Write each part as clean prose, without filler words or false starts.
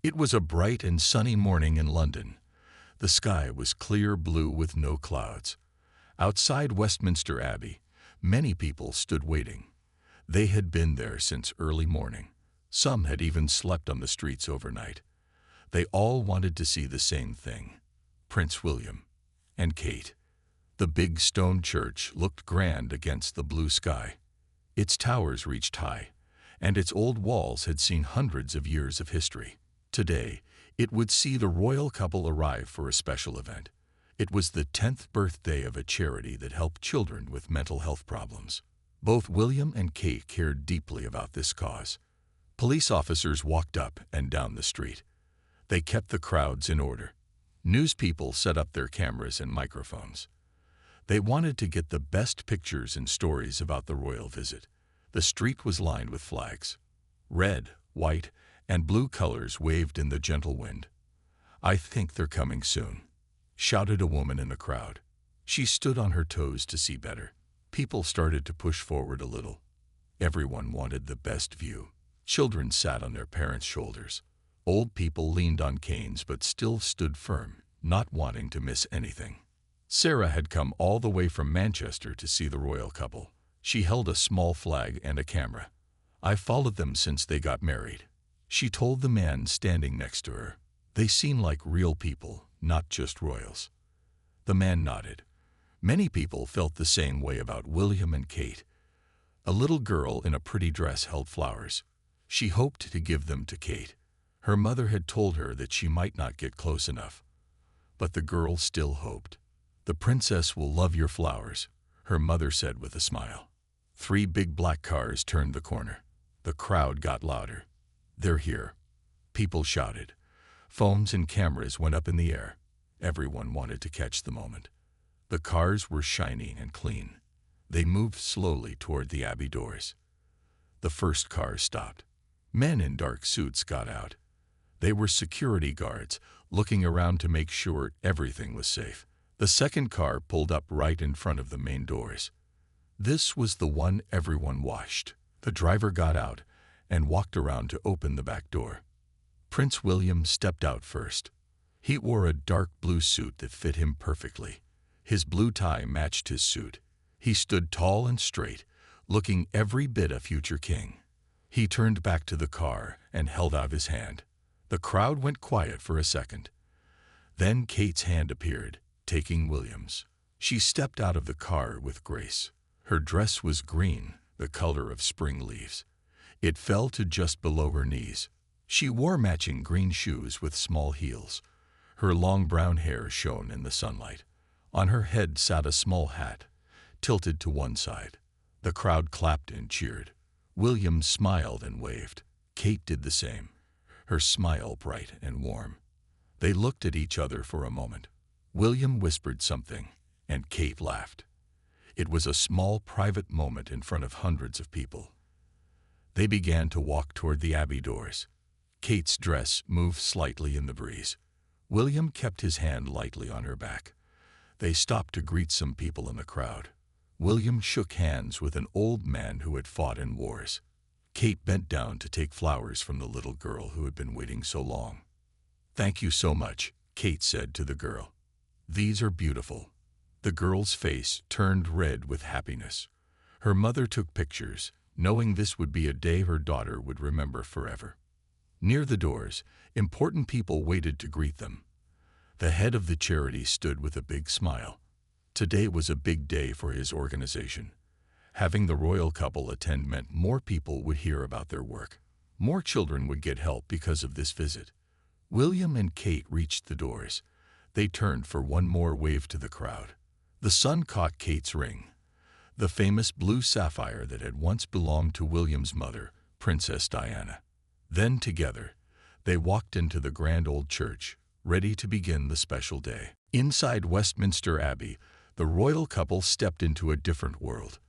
It was a bright and sunny morning in London. The sky was clear blue with no clouds. Outside Westminster Abbey, many people stood waiting. They had been there since early morning. Some had even slept on the streets overnight. They all wanted to see the same thing: Prince William and Kate. The big stone church looked grand against the blue sky. Its towers reached high, and its old walls had seen hundreds of years of history. Today, it would see the royal couple arrive for a special event. It was the 10th birthday of a charity that helped children with mental health problems. Both William and Kate cared deeply about this cause. Police officers walked up and down the street. They kept the crowds in order. News people set up their cameras and microphones. They wanted to get the best pictures and stories about the royal visit. The street was lined with flags. Red, white, and blue colors waved in the gentle wind. "I think they're coming soon," shouted a woman in the crowd. She stood on her toes to see better. People started to push forward a little. Everyone wanted the best view. Children sat on their parents' shoulders. Old people leaned on canes but still stood firm, not wanting to miss anything. Sarah had come all the way from Manchester to see the royal couple. She held a small flag and a camera. "I followed them since they got married," she told the man standing next to her. "They seem like real people, not just royals." The man nodded. Many people felt the same way about William and Kate. A little girl in a pretty dress held flowers. She hoped to give them to Kate. Her mother had told her that she might not get close enough. But the girl still hoped. "The princess will love your flowers," her mother said with a smile. 3 big black cars turned the corner. The crowd got louder. "They're here," people shouted. Phones and cameras went up in the air. Everyone wanted to catch the moment. The cars were shiny and clean. They moved slowly toward the Abbey doors. The first car stopped. Men in dark suits got out. They were security guards, looking around to make sure everything was safe. The second car pulled up right in front of the main doors. This was the one everyone watched. The driver got out and walked around to open the back door. Prince William stepped out first. He wore a dark blue suit that fit him perfectly. His blue tie matched his suit. He stood tall and straight, looking every bit a future king. He turned back to the car and held out his hand. The crowd went quiet for a second. Then Kate's hand appeared, taking William's. She stepped out of the car with grace. Her dress was green, the color of spring leaves. It fell to just below her knees. She wore matching green shoes with small heels. Her long brown hair shone in the sunlight. On her head sat a small hat, tilted to one side. The crowd clapped and cheered. William smiled and waved. Kate did the same, her smile bright and warm. They looked at each other for a moment. William whispered something, and Kate laughed. It was a small private moment in front of hundreds of people. They began to walk toward the Abbey doors. Kate's dress moved slightly in the breeze. William kept his hand lightly on her back. They stopped to greet some people in the crowd. William shook hands with an old man who had fought in wars. Kate bent down to take flowers from the little girl who had been waiting so long. "Thank you so much," Kate said to the girl. "These are beautiful." The girl's face turned red with happiness. Her mother took pictures, knowing this would be a day her daughter would remember forever. Near the doors, important people waited to greet them. The head of the charity stood with a big smile. Today was a big day for his organization. Having the royal couple attend meant more people would hear about their work. More children would get help because of this visit. William and Kate reached the doors. They turned for one more wave to the crowd. The sun caught Kate's ring, the famous blue sapphire that had once belonged to William's mother, Princess Diana. Then together, they walked into the grand old church, ready to begin the special day. Inside Westminster Abbey, the royal couple stepped into a different world.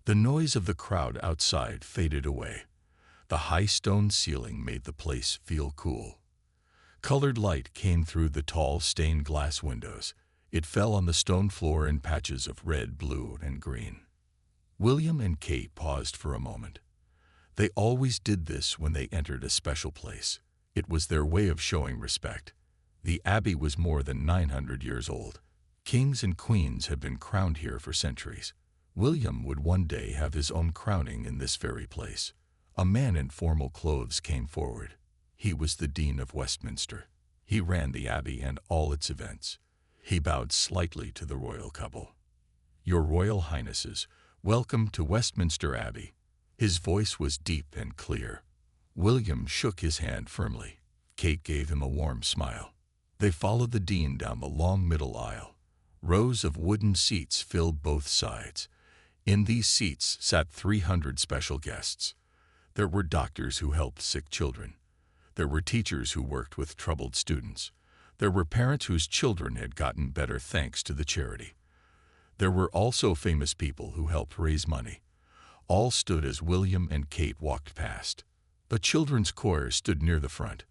The noise of the crowd outside faded away. The high stone ceiling made the place feel cool. Colored light came through the tall stained glass windows. It fell on the stone floor in patches of red, blue, and green. William and Kate paused for a moment. They always did this when they entered a special place. It was their way of showing respect. The abbey was more than 900 years old. Kings and queens had been crowned here for centuries. William would one day have his own crowning in this very place. A man in formal clothes came forward. He was the Dean of Westminster. He ran the abbey and all its events. He bowed slightly to the royal couple. "Your Royal Highnesses, welcome to Westminster Abbey." His voice was deep and clear. William shook his hand firmly. Kate gave him a warm smile. They followed the Dean down the long middle aisle. Rows of wooden seats filled both sides. In these seats sat 300 special guests. There were doctors who helped sick children. There were teachers who worked with troubled students. There were parents whose children had gotten better thanks to the charity. There were also famous people who helped raise money. All stood as William and Kate walked past. A children's choir stood near the front.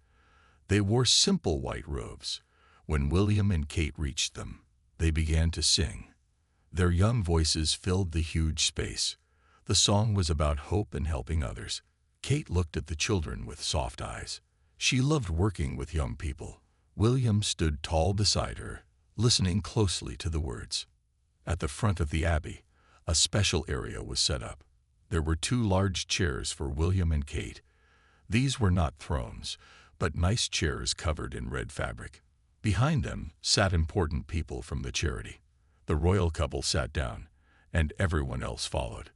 They wore simple white robes. When William and Kate reached them, they began to sing. Their young voices filled the huge space. The song was about hope and helping others. Kate looked at the children with soft eyes. She loved working with young people. William stood tall beside her, listening closely to the words. At the front of the abbey, a special area was set up. There were 2 large chairs for William and Kate. These were not thrones, but nice chairs covered in red fabric. Behind them sat important people from the charity. The royal couple sat down, and everyone else followed.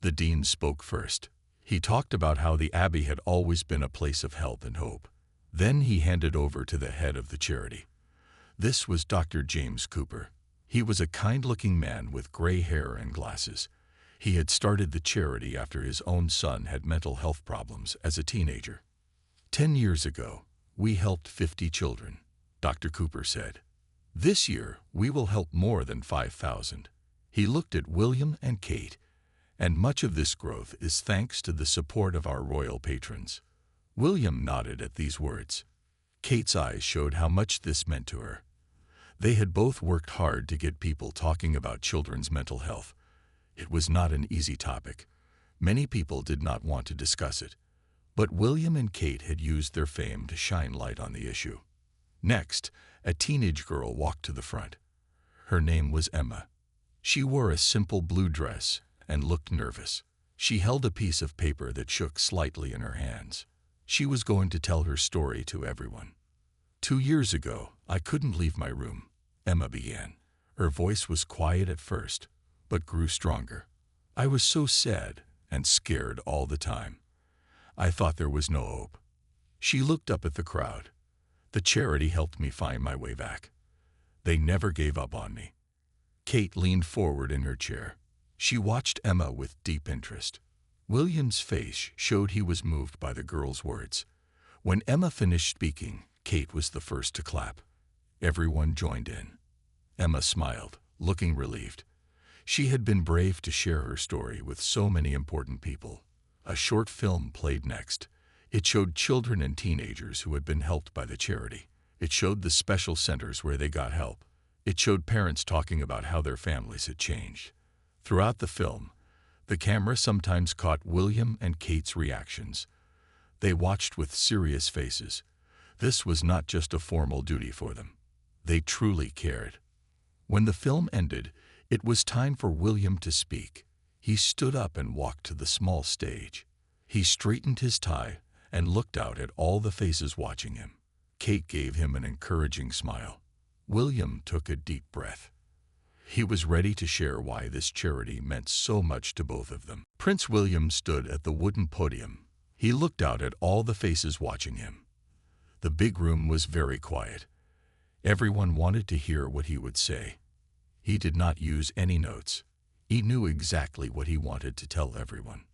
The Dean spoke first. He talked about how the abbey had always been a place of help and hope. Then he handed over to the head of the charity. This was Dr. James Cooper. He was a kind-looking man with gray hair and glasses. He had started the charity after his own son had mental health problems as a teenager. 10 years ago, we helped 50 children, Dr. Cooper said. This year, we will help more than 5,000. He looked at William and Kate, and much of this growth is thanks to the support of our royal patrons. William nodded at these words. Kate's eyes showed how much this meant to her. They had both worked hard to get people talking about children's mental health. It was not an easy topic. Many people did not want to discuss it. But William and Kate had used their fame to shine light on the issue. Next, a teenage girl walked to the front. Her name was Emma. She wore a simple blue dress and looked nervous. She held a piece of paper that shook slightly in her hands. She was going to tell her story to everyone. 2 years ago, I couldn't leave my room, Emma began. Her voice was quiet at first, but grew stronger. I was so sad and scared all the time. I thought there was no hope. She looked up at the crowd. The charity helped me find my way back. They never gave up on me. Kate leaned forward in her chair. She watched Emma with deep interest. William's face showed he was moved by the girl's words. When Emma finished speaking, Kate was the first to clap. Everyone joined in. Emma smiled, looking relieved. She had been brave to share her story with so many important people. A short film played next. It showed children and teenagers who had been helped by the charity. It showed the special centers where they got help. It showed parents talking about how their families had changed. Throughout the film, the camera sometimes caught William and Kate's reactions. They watched with serious faces. This was not just a formal duty for them. They truly cared. When the film ended, it was time for William to speak. He stood up and walked to the small stage. He straightened his tie and looked out at all the faces watching him. Kate gave him an encouraging smile. William took a deep breath. He was ready to share why this charity meant so much to both of them. Prince William stood at the wooden podium. He looked out at all the faces watching him. The big room was very quiet. Everyone wanted to hear what he would say. He did not use any notes. He knew exactly what he wanted to tell everyone.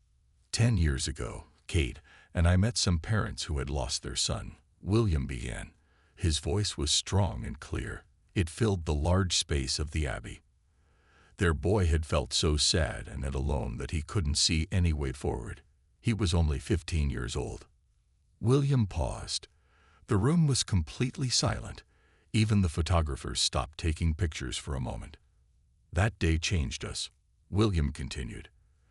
10 years ago, Kate and I met some parents who had lost their son. William began. His voice was strong and clear. It filled the large space of the abbey. Their boy had felt so sad and alone that he couldn't see any way forward. He was only 15 years old. William paused. The room was completely silent. Even the photographers stopped taking pictures for a moment. That day changed us, William continued.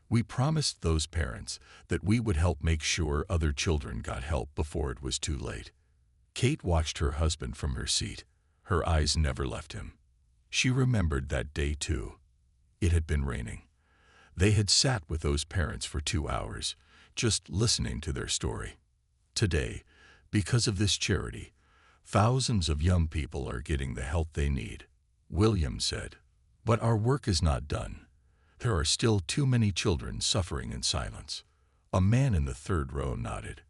We promised those parents that we would help make sure other children got help before it was too late. Kate watched her husband from her seat. Her eyes never left him. She remembered that day too. It had been raining. They had sat with those parents for 2 hours, just listening to their story. Today, because of this charity, thousands of young people are getting the help they need. William said, "But our work is not done. There are still too many children suffering in silence." A man in the third row nodded.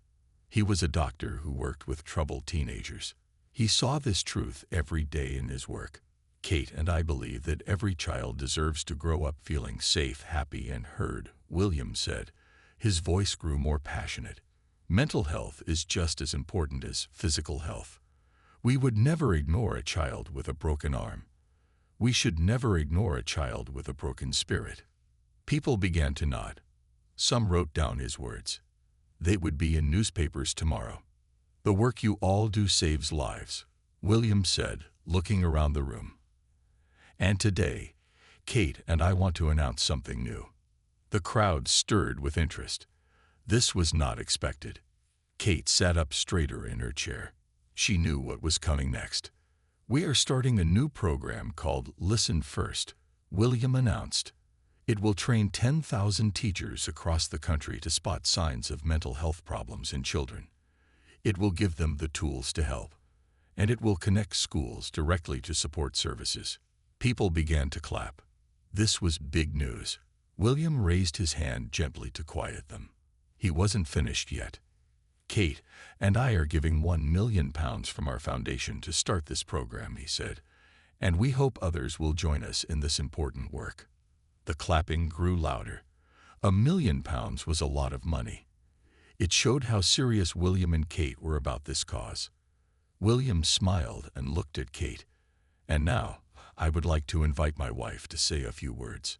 He was a doctor who worked with troubled teenagers. He saw this truth every day in his work. "Kate and I believe that every child deserves to grow up feeling safe, happy, and heard," William said. His voice grew more passionate. "Mental health is just as important as physical health. We would never ignore a child with a broken arm. We should never ignore a child with a broken spirit." People began to nod. Some wrote down his words. They would be in newspapers tomorrow. "The work you all do saves lives," William said, looking around the room. "And today, Kate and I want to announce something new." The crowd stirred with interest. This was not expected. Kate sat up straighter in her chair. She knew what was coming next. "We are starting a new program called Listen First," William announced. "It will train 10,000 teachers across the country to spot signs of mental health problems in children. It will give them the tools to help, and it will connect schools directly to support services." People began to clap. This was big news. William raised his hand gently to quiet them. He wasn't finished yet. "Kate and I are giving £1 million from our foundation to start this program," he said, "and we hope others will join us in this important work." The clapping grew louder. £1 million was a lot of money. It showed how serious William and Kate were about this cause. William smiled and looked at Kate. "And now, I would like to invite my wife to say a few words."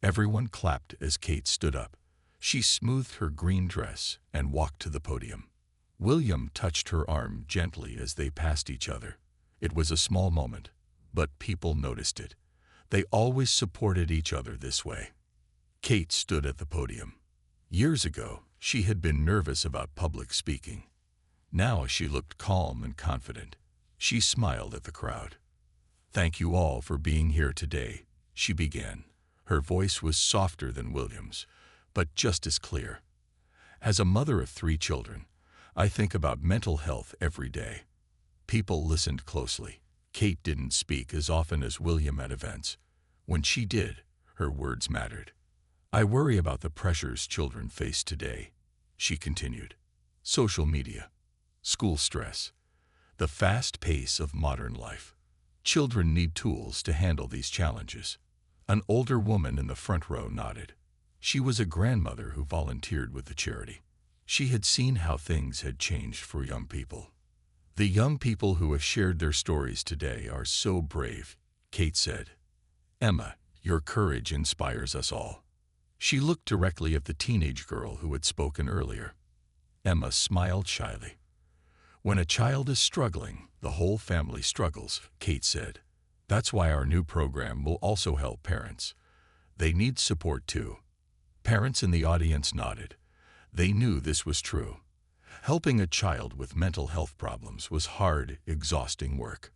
Everyone clapped as Kate stood up. She smoothed her green dress and walked to the podium. William touched her arm gently as they passed each other. It was a small moment, but people noticed it. They always supported each other this way. Kate stood at the podium. Years ago, she had been nervous about public speaking. Now she looked calm and confident. She smiled at the crowd. "Thank you all for being here today," she began. Her voice was softer than William's, but just as clear. "As a mother of 3 children, I think about mental health every day." People listened closely. Kate didn't speak as often as William at events. When she did, her words mattered. "I worry about the pressures children face today," she continued. "Social media, school stress, the fast pace of modern life. Children need tools to handle these challenges." An older woman in the front row nodded. She was a grandmother who volunteered with the charity. She had seen how things had changed for young people. "The young people who have shared their stories today are so brave," Kate said. "Emma, your courage inspires us all." She looked directly at the teenage girl who had spoken earlier. Emma smiled shyly. "When a child is struggling, the whole family struggles," Kate said. "That's why our new program will also help parents. They need support too." Parents in the audience nodded. They knew this was true. Helping a child with mental health problems was hard, exhausting work.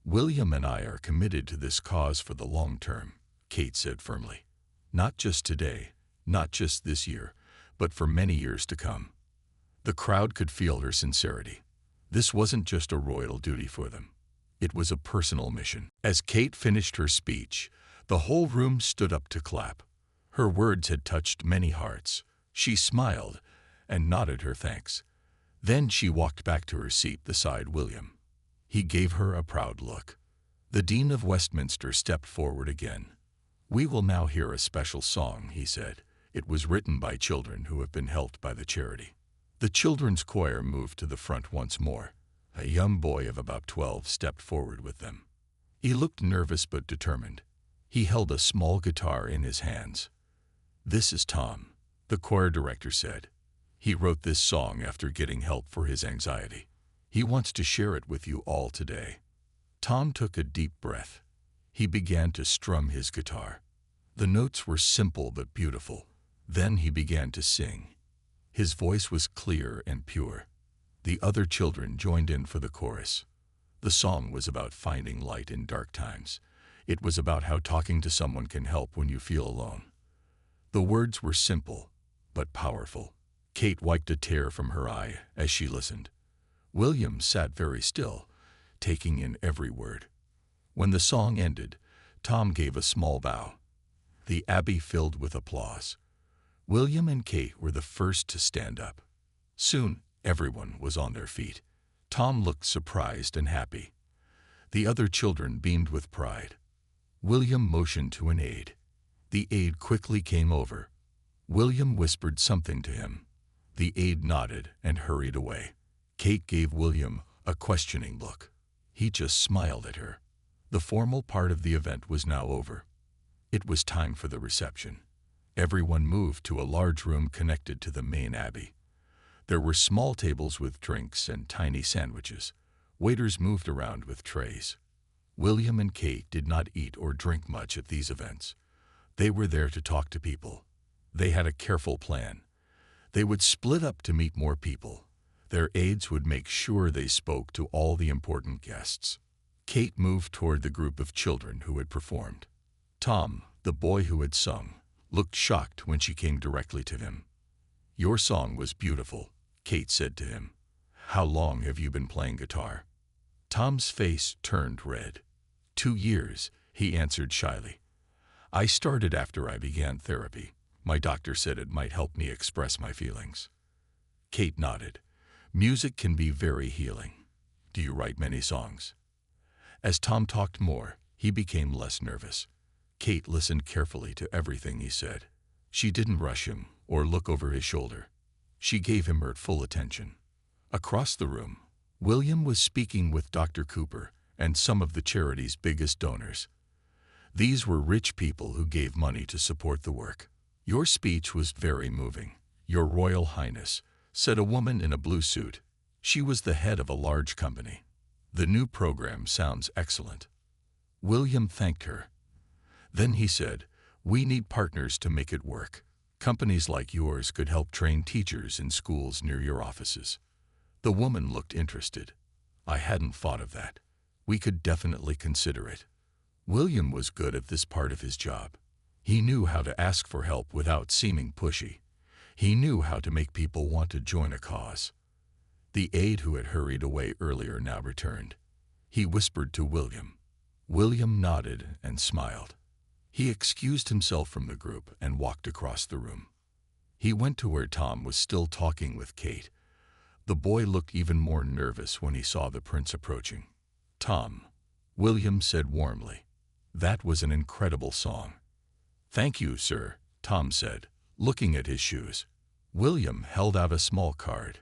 "William and I are committed to this cause for the long term," Kate said firmly. "Not just today, not just this year, but for many years to come." The crowd could feel her sincerity. This wasn't just a royal duty for them. It was a personal mission. As Kate finished her speech, the whole room stood up to clap. Her words had touched many hearts. She smiled and nodded her thanks. Then she walked back to her seat beside William. He gave her a proud look. The Dean of Westminster stepped forward again. "We will now hear a special song," he said. It was written by children who have been helped by the charity. The children's choir moved to the front once more. A young boy of about 12 stepped forward with them. He looked nervous but determined. He held a small guitar in his hands. "This is Tom," the choir director said. "He wrote this song after getting help for his anxiety. He wants to share it with you all today." Tom took a deep breath. He began to strum his guitar. The notes were simple but beautiful. Then he began to sing. His voice was clear and pure. The other children joined in for the chorus. The song was about finding light in dark times. It was about how talking to someone can help when you feel alone. The words were simple, but powerful. Kate wiped a tear from her eye as she listened. William sat very still, taking in every word. When the song ended, Tom gave a small bow. The abbey filled with applause. William and Kate were the first to stand up. Soon, everyone was on their feet. Tom looked surprised and happy. The other children beamed with pride. William motioned to an aide. The aide quickly came over. William whispered something to him. The aide nodded and hurried away. Kate gave William a questioning look. He just smiled at her. The formal part of the event was now over. It was time for the reception. Everyone moved to a large room connected to the main abbey. There were small tables with drinks and tiny sandwiches. Waiters moved around with trays. William and Kate did not eat or drink much at these events. They were there to talk to people. They had a careful plan. They would split up to meet more people. Their aides would make sure they spoke to all the important guests. Kate moved toward the group of children who had performed. Tom, the boy who had sung, looked shocked when she came directly to him. "Your song was beautiful," Kate said to him. "How long have you been playing guitar?" Tom's face turned red. 2 years, he answered shyly. "I started after I began therapy. My doctor said it might help me express my feelings." Kate nodded. "Music can be very healing. Do you write many songs?" As Tom talked more, he became less nervous. Kate listened carefully to everything he said. She didn't rush him or look over his shoulder. She gave him her full attention. Across the room, William was speaking with Dr. Cooper and some of the charity's biggest donors. These were rich people who gave money to support the work. "Your speech was very moving, Your Royal Highness," said a woman in a blue suit. She was the head of a large company. "The new program sounds excellent." William thanked her. Then he said, "We need partners to make it work. Companies like yours could help train teachers in schools near your offices." The woman looked interested. "I hadn't thought of that. We could definitely consider it." William was good at this part of his job. He knew how to ask for help without seeming pushy. He knew how to make people want to join a cause. The aide who had hurried away earlier now returned. He whispered to William. William nodded and smiled. He excused himself from the group and walked across the room. He went to where Tom was still talking with Kate. The boy looked even more nervous when he saw the prince approaching. "Tom," William said warmly, "that was an incredible song." "Thank you, sir," Tom said, looking at his shoes. William held out a small card.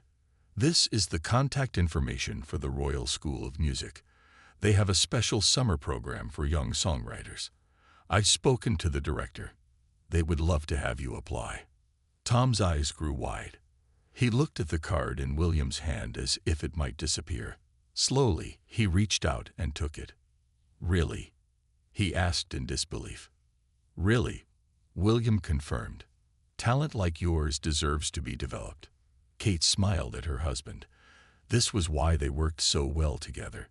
"This is the contact information for the Royal School of Music. They have a special summer program for young songwriters. I've spoken to the director. They would love to have you apply." Tom's eyes grew wide. He looked at the card in William's hand as if it might disappear. Slowly, he reached out and took it. "Really?" he asked in disbelief. "Really," William confirmed. "Talent like yours deserves to be developed." Kate smiled at her husband. This was why they worked so well together.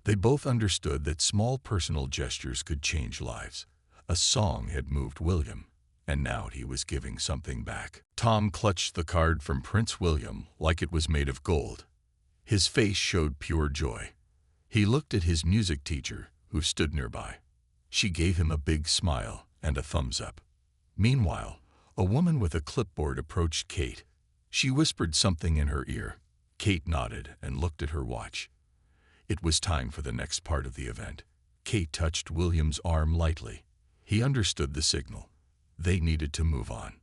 They both understood that small personal gestures could change lives. A song had moved William, and now he was giving something back. Tom clutched the card from Prince William like it was made of gold. His face showed pure joy. He looked at his music teacher, who stood nearby. She gave him a big smile and a thumbs up. Meanwhile, a woman with a clipboard approached Kate. She whispered something in her ear. Kate nodded and looked at her watch. It was time for the next part of the event. Kate touched William's arm lightly. He understood the signal. They needed to move on.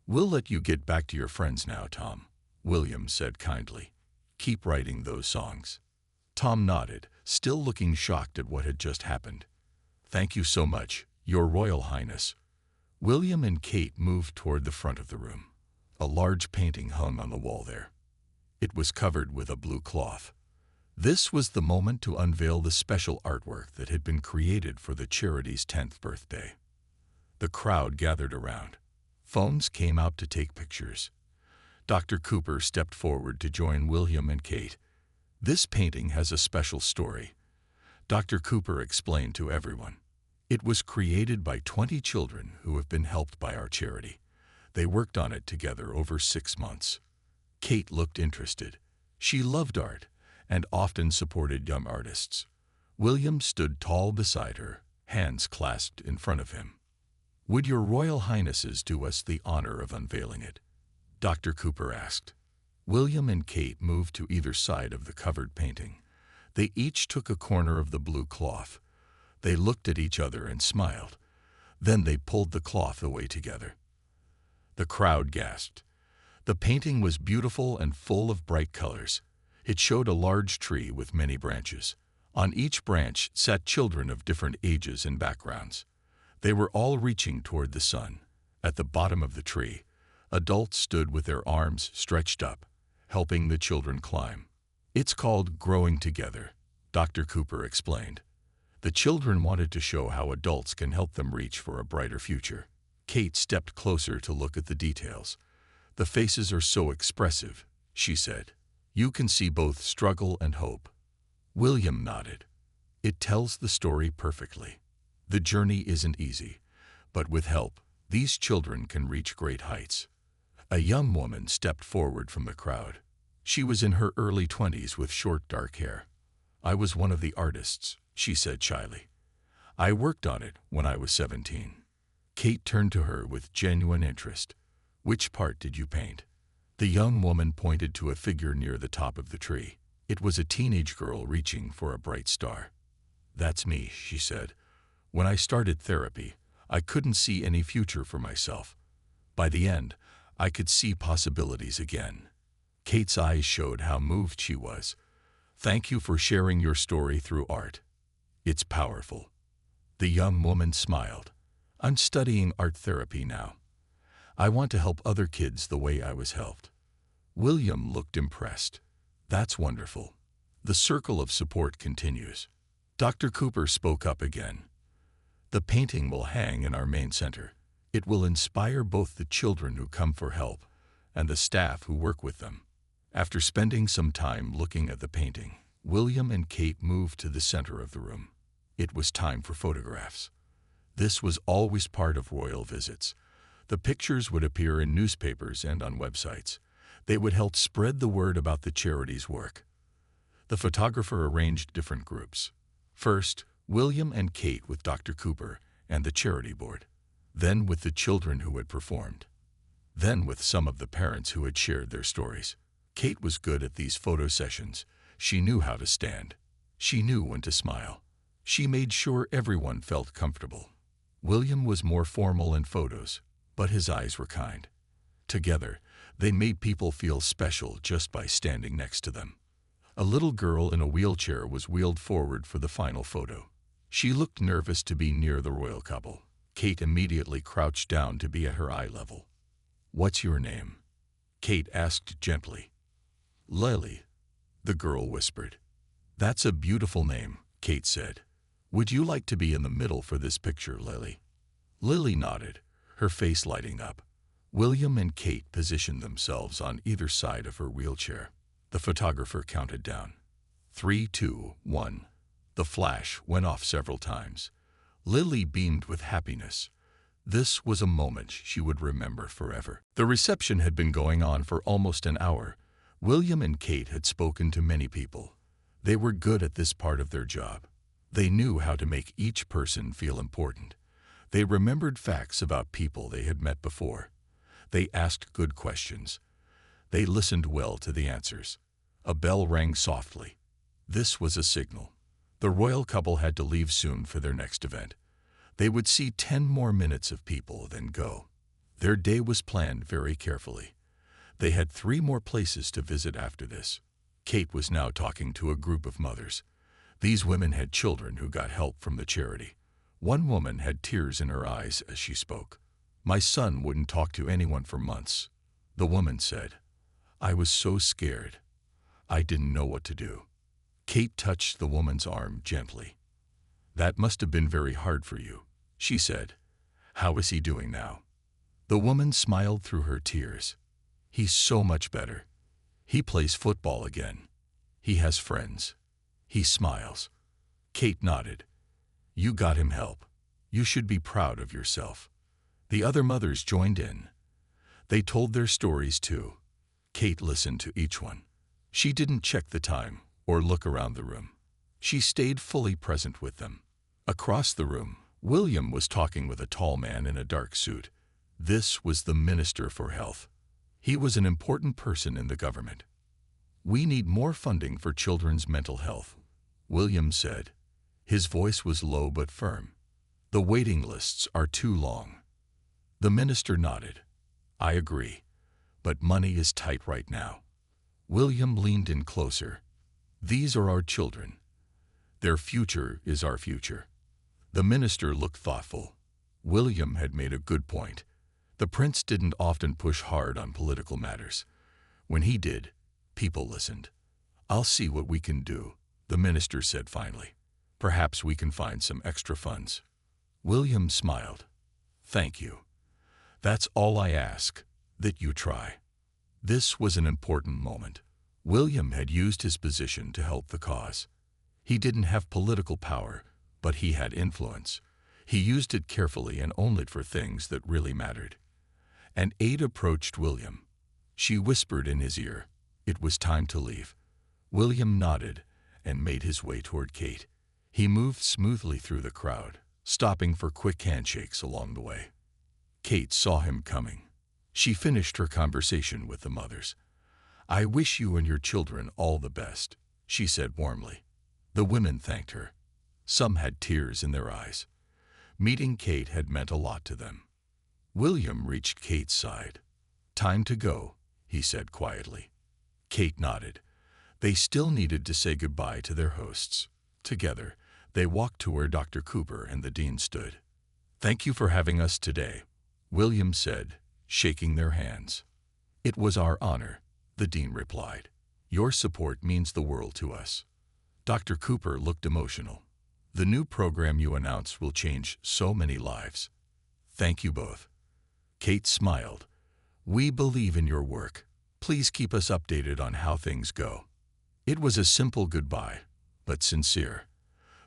"We'll let you get back to your friends now, Tom," William said kindly. "Keep writing those songs." Tom nodded, still looking shocked at what had just happened. "Thank you so much, Your Royal Highness." William and Kate moved toward the front of the room. A large painting hung on the wall there. It was covered with a blue cloth. This was the moment to unveil the special artwork that had been created for the charity's 10th birthday. The crowd gathered around. Phones came out to take pictures. Dr. Cooper stepped forward to join William and Kate. "This painting has a special story," Dr. Cooper explained to everyone. "It was created by 20 children who have been helped by our charity. They worked on it together over 6 months." Kate looked interested. She loved art and often supported young artists. William stood tall beside her, hands clasped in front of him. "Would your Royal Highnesses do us the honor of unveiling it?" Dr. Cooper asked. William and Kate moved to either side of the covered painting. They each took a corner of the blue cloth. They looked at each other and smiled. Then they pulled the cloth away together. The crowd gasped. The painting was beautiful and full of bright colors. It showed a large tree with many branches. On each branch sat children of different ages and backgrounds. They were all reaching toward the sun. At the bottom of the tree, adults stood with their arms stretched up, helping the children climb. "It's called growing together," Dr. Cooper explained. The children wanted to show how adults can help them reach for a brighter future. Kate stepped closer to look at the details. "The faces are so expressive," she said. "You can see both struggle and hope." William nodded. "It tells the story perfectly. The journey isn't easy, but with help, these children can reach great heights." A young woman stepped forward from the crowd. She was in her early 20s with short dark hair. "I was one of the artists," she said shyly. "I worked on it when I was 17. Kate turned to her with genuine interest. "Which part did you paint?" The young woman pointed to a figure near the top of the tree. It was a teenage girl reaching for a bright star. "That's me," she said. "When I started therapy, I couldn't see any future for myself. By the end, I could see possibilities again." Kate's eyes showed how moved she was. "Thank you for sharing your story through art. It's powerful." The young woman smiled. "I'm studying art therapy now. I want to help other kids the way I was helped." William looked impressed. "That's wonderful. The circle of support continues." Dr. Cooper spoke up again. "The painting will hang in our main center. It will inspire both the children who come for help and the staff who work with them." After spending some time looking at the painting, William and Kate moved to the center of the room. It was time for photographs. This was always part of royal visits. The pictures would appear in newspapers and on websites. They would help spread the word about the charity's work. The photographer arranged different groups. First, William and Kate with Dr. Cooper and the charity board. Then with the children who had performed. Then with some of the parents who had shared their stories. Kate was good at these photo sessions. She knew how to stand. She knew when to smile. She made sure everyone felt comfortable. William was more formal in photos, but his eyes were kind. Together, they made people feel special just by standing next to them. A little girl in a wheelchair was wheeled forward for the final photo. She looked nervous to be near the royal couple. Kate immediately crouched down to be at her eye level. "What's your name?" Kate asked gently. "Lily," the girl whispered. "That's a beautiful name," Kate said. "Would you like to be in the middle for this picture, Lily?" Lily nodded, her face lighting up. William and Kate positioned themselves on either side of her wheelchair. The photographer counted down. 3, 2, 1. The flash went off several times. Lily beamed with happiness. This was a moment she would remember forever. The reception had been going on for almost an hour. William and Kate had spoken to many people. They were good at this part of their job. They knew how to make each person feel important. They remembered facts about people they had met before. They asked good questions. They listened well to the answers. A bell rang softly. This was a signal. The royal couple had to leave soon for their next event. They would see 10 more minutes of people, then go. Their day was planned very carefully. They had 3 more places to visit after this. Kate was now talking to a group of mothers. These women had children who got help from the charity. One woman had tears in her eyes as she spoke. "My son wouldn't talk to anyone for months," the woman said. "I was so scared. I didn't know what to do." Kate touched the woman's arm gently. "That must have been very hard for you," she said. "How is he doing now?" The woman smiled through her tears. He's so much better. He plays football again. He has friends. He smiles. Kate nodded. You got him help. You should be proud of yourself. The other mothers joined in. They told their stories too. Kate listened to each one. She didn't check the time or look around the room. She stayed fully present with them. Across the room, William was talking with a tall man in a dark suit. This was the Minister for Health. He was an important person in the government. We need more funding for children's mental health, William said. His voice was low but firm. The waiting lists are too long. The minister nodded. I agree, but money is tight right now. William leaned in closer. These are our children. Their future is our future. The minister looked thoughtful. William had made a good point. The prince didn't often push hard on political matters. When he did, people listened. I'll see what we can do, the minister said finally. Perhaps we can find some extra funds. William smiled. Thank you. That's all I ask, that you try. This was an important moment. William had used his position to help the cause. He didn't have political power, but he had influence. He used it carefully and only for things that really mattered. An aide approached William. She whispered in his ear. It was time to leave. William nodded and made his way toward Kate. He moved smoothly through the crowd, stopping for quick handshakes along the way. Kate saw him coming. She finished her conversation with the mothers. I wish you and your children all the best, she said warmly. The women thanked her. Some had tears in their eyes. Meeting Kate had meant a lot to them. William reached Kate's side. Time to go, he said quietly. Kate nodded. They still needed to say goodbye to their hosts. Together, they walked to where Dr. Cooper and the dean stood. Thank you for having us today, William said, shaking their hands. It was our honor, the dean replied. Your support means the world to us. Dr. Cooper looked emotional. The new program you announced will change so many lives. Thank you both. Kate smiled. We believe in your work. Please keep us updated on how things go. It was a simple goodbye, but sincere.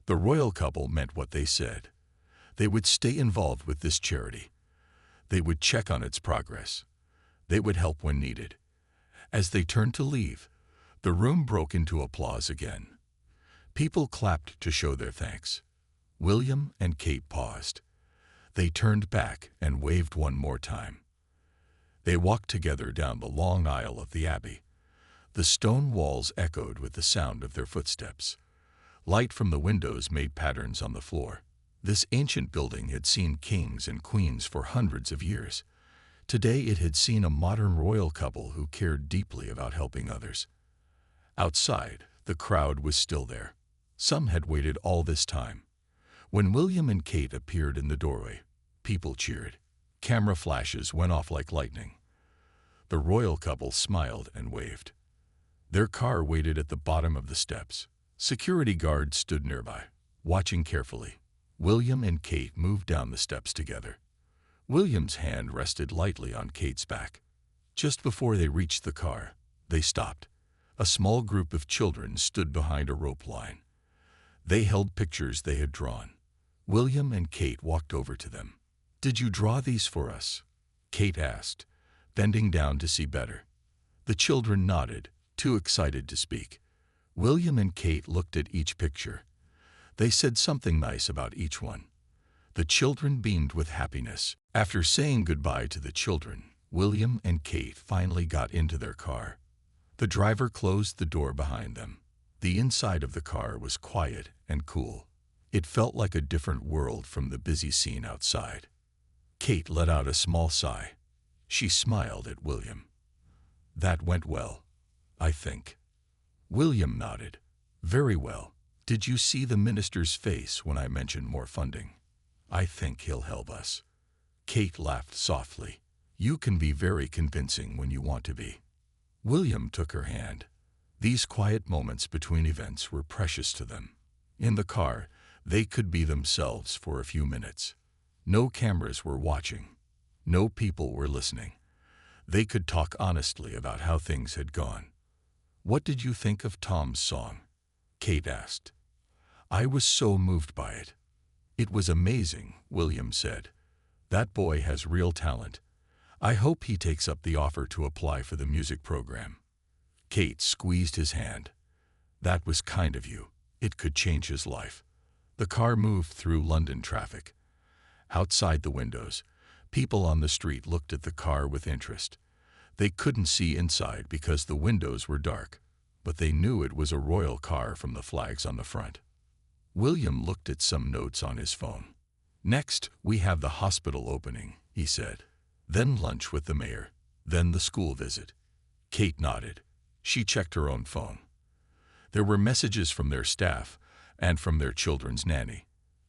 The royal couple meant what they said. They would stay involved with this charity. They would check on its progress. They would help when needed. As they turned to leave, the room broke into applause again. People clapped to show their thanks. William and Kate paused. They turned back and waved one more time. They walked together down the long aisle of the Abbey. The stone walls echoed with the sound of their footsteps. Light from the windows made patterns on the floor. This ancient building had seen kings and queens for hundreds of years. Today it had seen a modern royal couple who cared deeply about helping others. Outside, the crowd was still there. Some had waited all this time. When William and Kate appeared in the doorway, people cheered. Camera flashes went off like lightning. The royal couple smiled and waved. Their car waited at the bottom of the steps. Security guards stood nearby, watching carefully. William and Kate moved down the steps together. William's hand rested lightly on Kate's back. Just before they reached the car, they stopped. A small group of children stood behind a rope line. They held pictures they had drawn. William and Kate walked over to them. Did you draw these for us? Kate asked, bending down to see better. The children nodded, too excited to speak. William and Kate looked at each picture. They said something nice about each one. The children beamed with happiness. After saying goodbye to the children, William and Kate finally got into their car. The driver closed the door behind them. The inside of the car was quiet and cool. It felt like a different world from the busy scene outside. Kate let out a small sigh. She smiled at William. That went well, I think. William nodded. Very well. Did you see the minister's face when I mentioned more funding? I think he'll help us. Kate laughed softly. You can be very convincing when you want to be. William took her hand. These quiet moments between events were precious to them. In the car, they could be themselves for a few minutes. No cameras were watching. No people were listening. They could talk honestly about how things had gone. "What did you think of Tom's song?" Kate asked. "I was so moved by it." "It was amazing," William said. "That boy has real talent. I hope he takes up the offer to apply for the music program." Kate squeezed his hand. "That was kind of you. It could change his life." The car moved through London traffic. Outside the windows, people on the street looked at the car with interest. They couldn't see inside because the windows were dark, but they knew it was a royal car from the flags on the front. William looked at some notes on his phone. "Next, we have the hospital opening," he said. "Then lunch with the mayor. Then the school visit." Kate nodded. She checked her own phone. There were messages from their staff and from their children's nanny.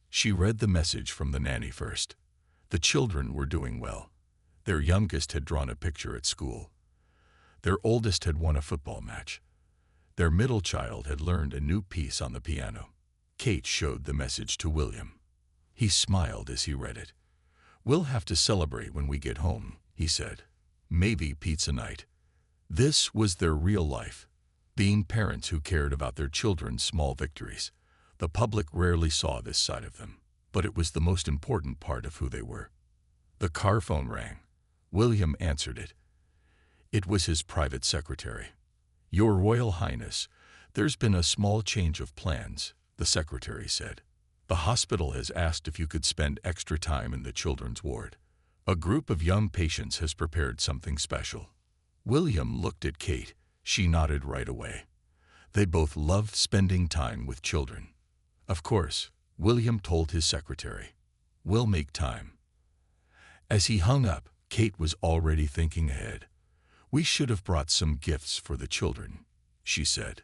She read the message from the nanny first. The children were doing well. Their youngest had drawn a picture at school. Their oldest had won a football match. Their middle child had learned a new piece on the piano. Kate showed the message to William. He smiled as he read it. "We'll have to celebrate when we get home," he said. "Maybe pizza night." This was their real life, being parents who cared about their children's small victories. The public rarely saw this side of them, but it was the most important part of who they were. The car phone rang. William answered it. It was his private secretary. "Your Royal Highness, there's been a small change of plans," the secretary said. "The hospital has asked if you could spend extra time in the children's ward. A group of young patients has prepared something special." William looked at Kate. She nodded right away. They both loved spending time with children. "Of course," William told his secretary. "We'll make time." As he hung up, Kate was already thinking ahead. "We should have brought some gifts for the children," she said.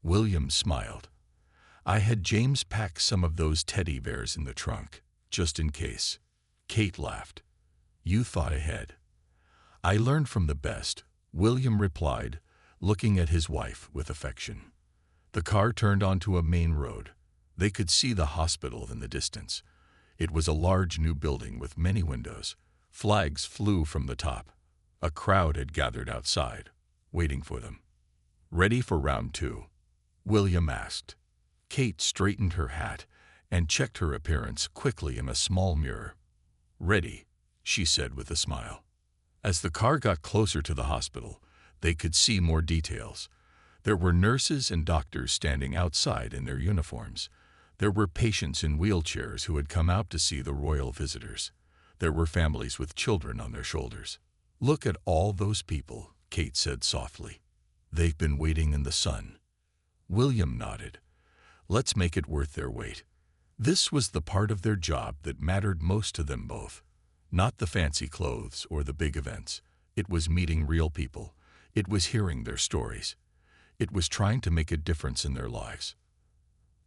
William smiled. "I had James pack some of those teddy bears in the trunk, just in case." Kate laughed. "You thought ahead." "I learned from the best," William replied, looking at his wife with affection. The car turned onto a main road. They could see the hospital in the distance. It was a large new building with many windows. Flags flew from the top. A crowd had gathered outside, waiting for them. "Ready for round two?" William asked. Kate straightened her hat and checked her appearance quickly in a small mirror. "Ready," she said with a smile. As the car got closer to the hospital, they could see more details. There were nurses and doctors standing outside in their uniforms. There were patients in wheelchairs who had come out to see the royal visitors. There were families with children on their shoulders. "Look at all those people," Kate said softly. "They've been waiting in the sun." William nodded. "Let's make it worth their wait." This was the part of their job that mattered most to them both. Not the fancy clothes or the big events. It was meeting real people. It was hearing their stories. It was trying to make a difference in their lives.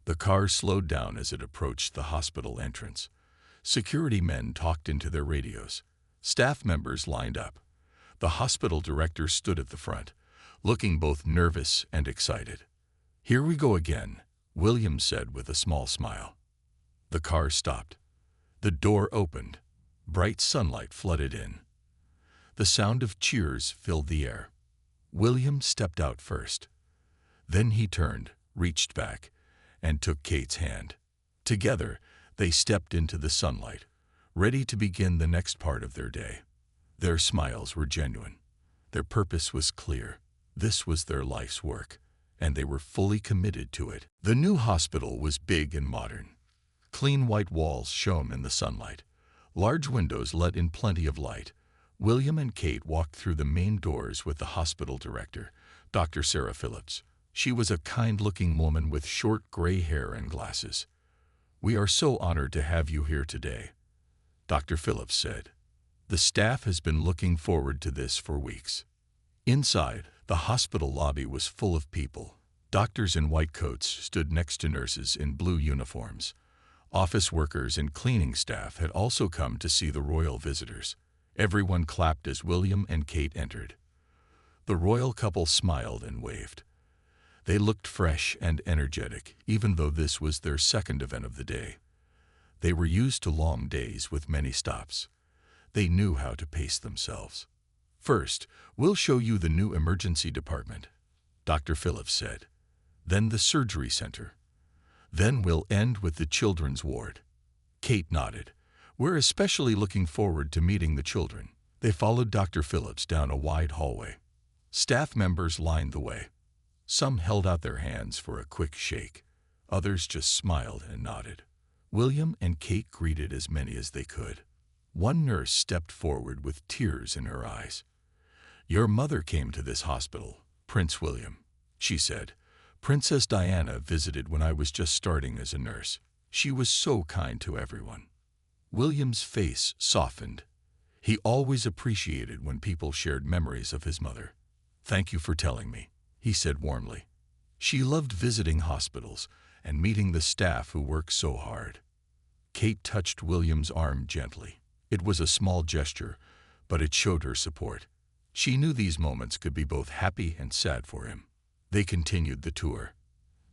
The car slowed down as it approached the hospital entrance. Security men talked into their radios. Staff members lined up. The hospital director stood at the front, looking both nervous and excited. "Here we go again," William said with a small smile. The car stopped. The door opened. Bright sunlight flooded in. The sound of cheers filled the air. William stepped out first. Then he turned, reached back, and took Kate's hand. Together, they stepped into the sunlight, ready to begin the next part of their day. Their smiles were genuine. Their purpose was clear. This was their life's work, and they were fully committed to it. The new hospital was big and modern. Clean white walls shone in the sunlight. Large windows let in plenty of light. William and Kate walked through the main doors with the hospital director, Dr. Sarah Phillips. She was a kind-looking woman with short gray hair and glasses. "We are so honored to have you here today," Dr. Phillips said. "The staff has been looking forward to this for weeks." Inside, the hospital lobby was full of people. Doctors in white coats stood next to nurses in blue uniforms. Office workers and cleaning staff had also come to see the royal visitors. Everyone clapped as William and Kate entered. The royal couple smiled and waved. They looked fresh and energetic, even though this was their second event of the day. They were used to long days with many stops. They knew how to pace themselves. First, we'll show you the new emergency department, Dr. Phillips said. Then the surgery center. Then we'll end with the children's ward. Kate nodded. We're especially looking forward to meeting the children. They followed Dr. Phillips down a wide hallway. Staff members lined the way. Some held out their hands for a quick shake. Others just smiled and nodded. William and Kate greeted as many as they could. One nurse stepped forward with tears in her eyes. Your mother came to this hospital, Prince William, she said. Princess Diana visited when I was just starting as a nurse. She was so kind to everyone. William's face softened. He always appreciated when people shared memories of his mother. Thank you for telling me, he said warmly. She loved visiting hospitals and meeting the staff who work so hard. Kate touched William's arm gently. It was a small gesture, but it showed her support. She knew these moments could be both happy and sad for him. They continued the tour.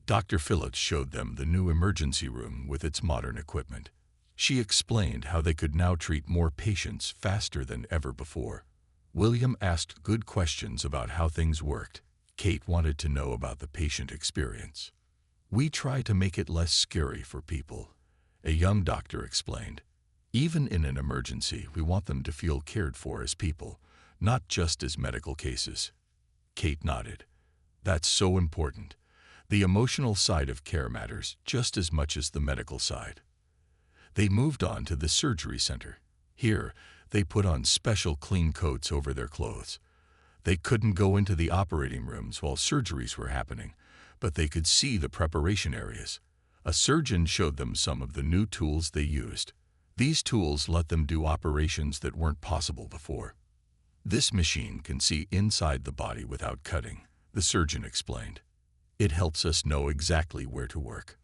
Dr. Phillips showed them the new emergency room with its modern equipment. She explained how they could now treat more patients faster than ever before. William asked good questions about how things worked. Kate wanted to know about the patient experience. We try to make it less scary for people, a young doctor explained. Even in an emergency, we want them to feel cared for as people, not just as medical cases. Kate nodded. That's so important. The emotional side of care matters just as much as the medical side. They moved on to the surgery center. Here, they put on special clean coats over their clothes. They couldn't go into the operating rooms while surgeries were happening, but they could see the preparation areas. A surgeon showed them some of the new tools they used. These tools let them do operations that weren't possible before. This machine can see inside the body without cutting, the surgeon explained. It helps us know exactly where to work.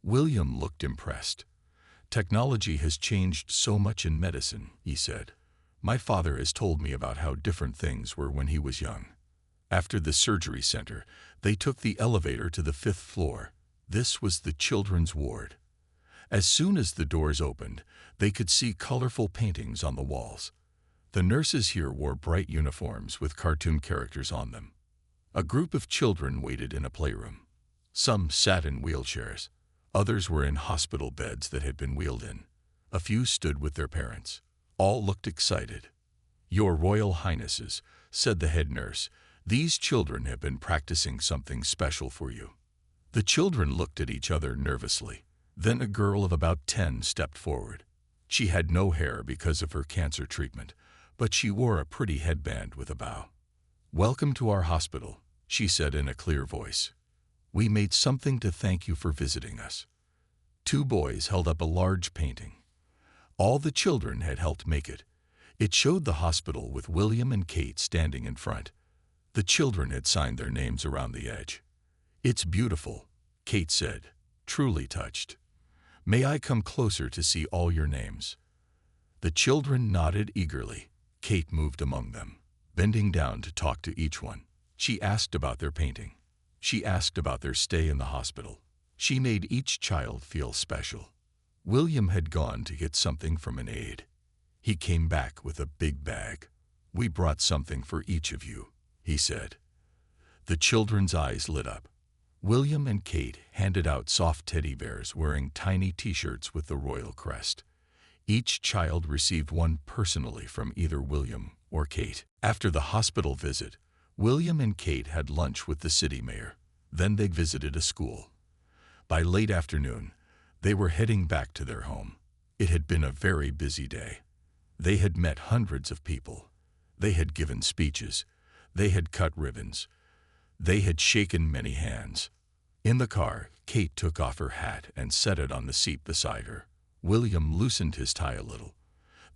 William looked impressed. Technology has changed so much in medicine, he said. My father has told me about how different things were when he was young. After the surgery center, they took the elevator to the 5th floor. This was the children's ward. As soon as the doors opened, they could see colorful paintings on the walls. The nurses here wore bright uniforms with cartoon characters on them. A group of children waited in a playroom. Some sat in wheelchairs. Others were in hospital beds that had been wheeled in. A few stood with their parents. All looked excited. Your Royal Highnesses, said the head nurse, these children have been practicing something special for you. The children looked at each other nervously. Then a girl of about 10 stepped forward. She had no hair because of her cancer treatment, but she wore a pretty headband with a bow. Welcome to our hospital, she said in a clear voice. We made something to thank you for visiting us. 2 boys held up a large painting. All the children had helped make it. It showed the hospital with William and Kate standing in front. The children had signed their names around the edge. It's beautiful, Kate said, truly touched. May I come closer to see all your names? The children nodded eagerly. Kate moved among them, bending down to talk to each one. She asked about their painting. She asked about their stay in the hospital. She made each child feel special. William had gone to get something from an aide. He came back with a big bag. We brought something for each of you, he said. The children's eyes lit up. William and Kate handed out soft teddy bears wearing tiny t-shirts with the royal crest. Each child received one personally from either William or Kate. After the hospital visit, William and Kate had lunch with the city mayor. Then they visited a school. By late afternoon, they were heading back to their home. It had been a very busy day. They had met hundreds of people. They had given speeches. They had cut ribbons. They had shaken many hands. In the car, Kate took off her hat and set it on the seat beside her. William loosened his tie a little.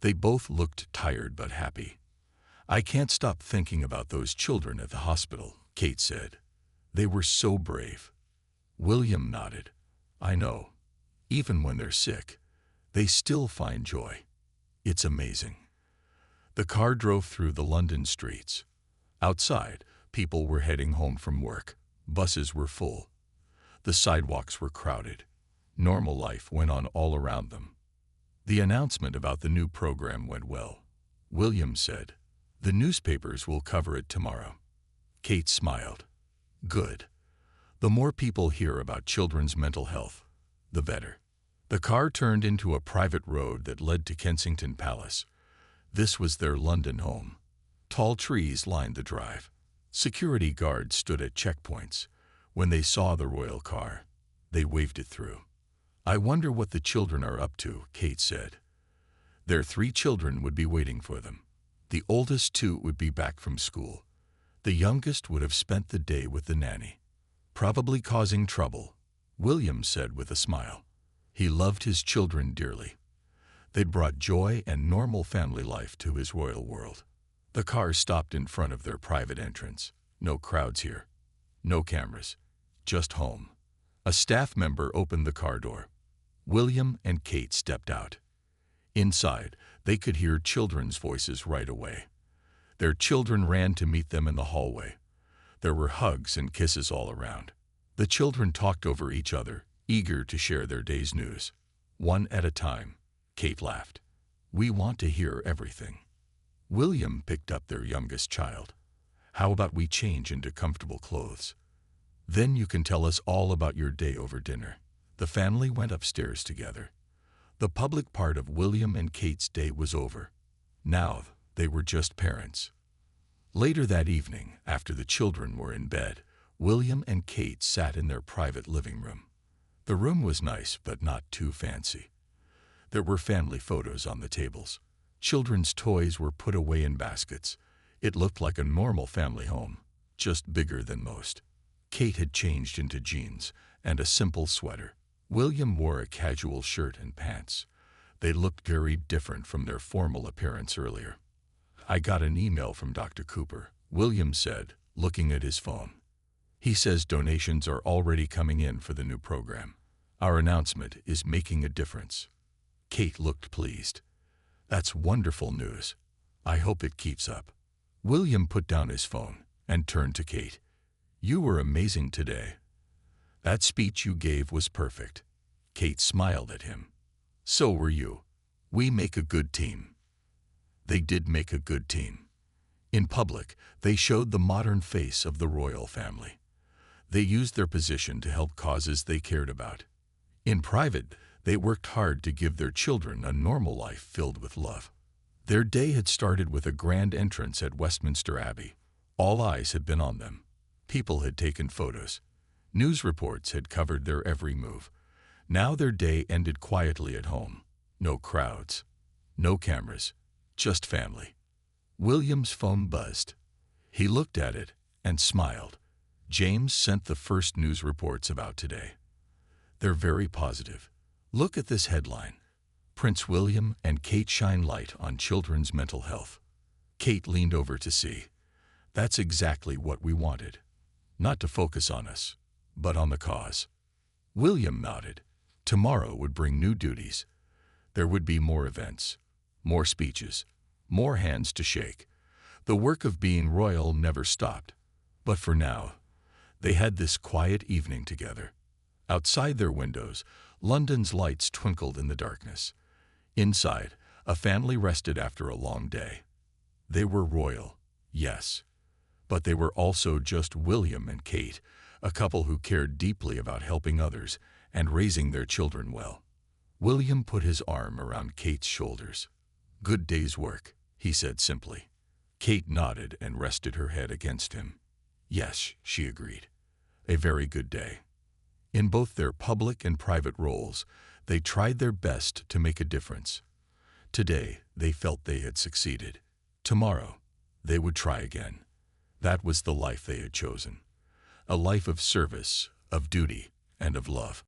They both looked tired but happy. I can't stop thinking about those children at the hospital, Kate said. They were so brave. William nodded. I know. Even when they're sick, they still find joy. It's amazing. The car drove through the London streets. Outside, people were heading home from work. Buses were full. The sidewalks were crowded. Normal life went on all around them. The announcement about the new program went well. William said, The newspapers will cover it tomorrow. Kate smiled. Good. The more people hear about children's mental health, the better. The car turned into a private road that led to Kensington Palace. This was their London home. Tall trees lined the drive. Security guards stood at checkpoints. When they saw the royal car, they waved it through. I wonder what the children are up to, Kate said. Their 3 children would be waiting for them. The oldest 2 would be back from school. The youngest would have spent the day with the nanny. Probably causing trouble, William said with a smile. He loved his children dearly. They'd brought joy and normal family life to his royal world. The car stopped in front of their private entrance. No crowds here. No cameras. Just home. A staff member opened the car door. William and Kate stepped out. Inside, they could hear children's voices right away. Their children ran to meet them in the hallway. There were hugs and kisses all around. The children talked over each other, eager to share their day's news. One at a time, Kate laughed. We want to hear everything. William picked up their youngest child. How about we change into comfortable clothes? Then you can tell us all about your day over dinner. The family went upstairs together. The public part of William and Kate's day was over. Now they were just parents. Later that evening, after the children were in bed, William and Kate sat in their private living room. The room was nice, but not too fancy. There were family photos on the tables. Children's toys were put away in baskets. It looked like a normal family home, just bigger than most. Kate had changed into jeans and a simple sweater. William wore a casual shirt and pants. They looked very different from their formal appearance earlier. I got an email from Dr. Cooper, William said, looking at his phone. He says donations are already coming in for the new program. Our announcement is making a difference. Kate looked pleased. That's wonderful news. I hope it keeps up. William put down his phone and turned to Kate. You were amazing today. That speech you gave was perfect. Kate smiled at him. So were you. We make a good team. They did make a good team. In public, they showed the modern face of the royal family. They used their position to help causes they cared about. In private, they worked hard to give their children a normal life filled with love. Their day had started with a grand entrance at Westminster Abbey. All eyes had been on them. People had taken photos. News reports had covered their every move. Now their day ended quietly at home. No crowds. No cameras. Just family. William's phone buzzed. He looked at it and smiled. James sent the first news reports about today. They're very positive. Look at this headline. Prince William and Kate shine light on children's mental health. Kate leaned over to see. That's exactly what we wanted. Not to focus on us, but on the cause. William nodded. Tomorrow would bring new duties. There would be more events, more speeches, more hands to shake. The work of being royal never stopped. But for now, they had this quiet evening together. Outside their windows, London's lights twinkled in the darkness. Inside, a family rested after a long day. They were royal, yes, but they were also just William and Kate, a couple who cared deeply about helping others and raising their children well. William put his arm around Kate's shoulders. Good day's work, he said simply. Kate nodded and rested her head against him. Yes, she agreed. A very good day. In both their public and private roles, they tried their best to make a difference. Today, they felt they had succeeded. Tomorrow, they would try again. That was the life they had chosen. A life of service, of duty, and of love.